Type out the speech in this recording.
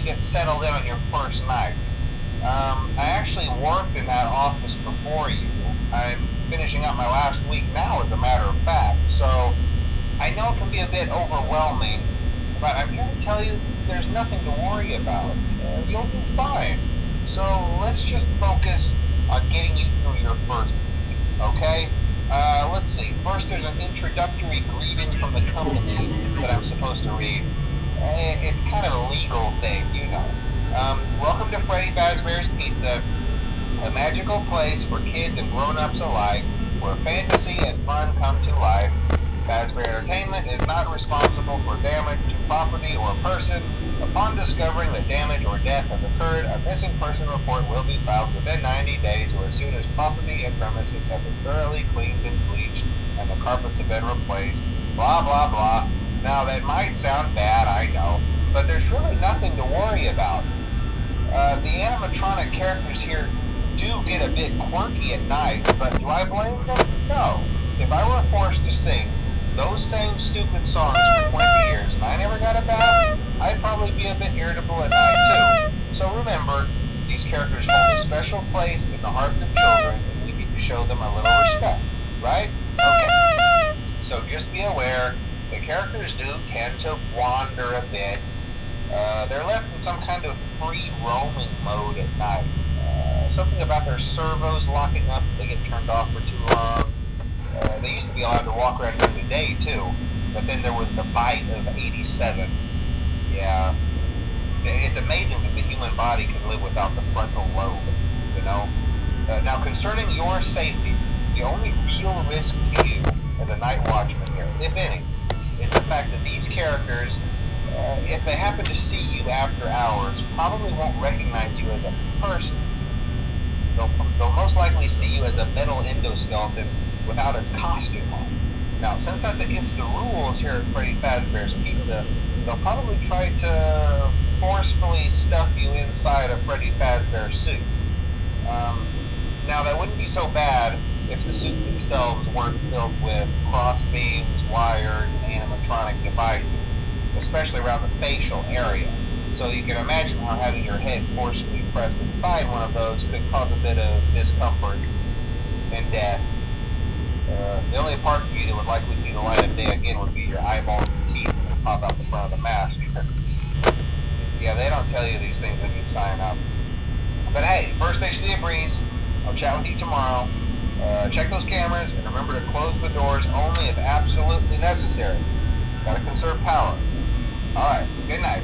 you get settled in on your first night. I actually worked in that office before you. I'm finishing up my last week now, as a matter of fact, so I know it can be a bit overwhelming, but I'm here to tell you there's nothing to worry about. You'll do fine. So let's just focus on getting you through your first week, okay? Let's see. First, there's an introductory greeting from the company that I'm supposed to read. It's kind of a legal thing, you know. Welcome to Freddy Fazbear's Pizza, a magical place for kids and grown-ups alike, where fantasy and fun come to life. Fazbear Entertainment is not responsible for damage to property or person. Upon discovering that damage or death has occurred, a missing person report will be filed within 90 days or as soon as property and premises have been thoroughly cleaned and bleached and the carpets have been replaced. Blah, blah, blah. Now, that might sound bad, I know, but there's really nothing to worry about. The animatronic characters here do get a bit quirky at night, but do I blame them? No. If I were forced to sing those same stupid songs for 20 years and I never got a bath, I'd probably be a bit irritable at night too. So remember, these characters hold a special place in the hearts of children and we need to show them a little respect, right? Okay. So just be aware, the characters do tend to wander a bit. They're left in some kind of free roaming mode at night. Something about their servos locking up if they get turned off for too long. They used to be allowed to walk around during the day too, but then there was the bite of 87. Yeah, it's amazing that the human body can live without the frontal lobe, you know? Now concerning your safety, the only real risk to you as a night watchman here, if any, is the fact that these characters, if they happen to see you after hours, probably won't recognize you as a person. They'll most likely see you as a metal endoskeleton without its costume on. Now, since that's against the rules here at Freddy Fazbear's Pizza, they'll probably try to forcefully stuff you inside a Freddy Fazbear suit. Now, that wouldn't be so bad if the suits themselves weren't filled with cross beams, wires, and animatronic devices, especially around the facial area. So you can imagine how having your head forcefully pressed inside one of those could cause a bit of discomfort and death. The only parts of you that would likely see the light of day again would be your eyeballs and teeth that pop out the front of the mask. Yeah, they don't tell you these things when you sign up. But hey, first station of the breeze. I'll chat with you tomorrow. Check those cameras and remember to close the doors only if absolutely necessary. Gotta conserve power. Alright, good night.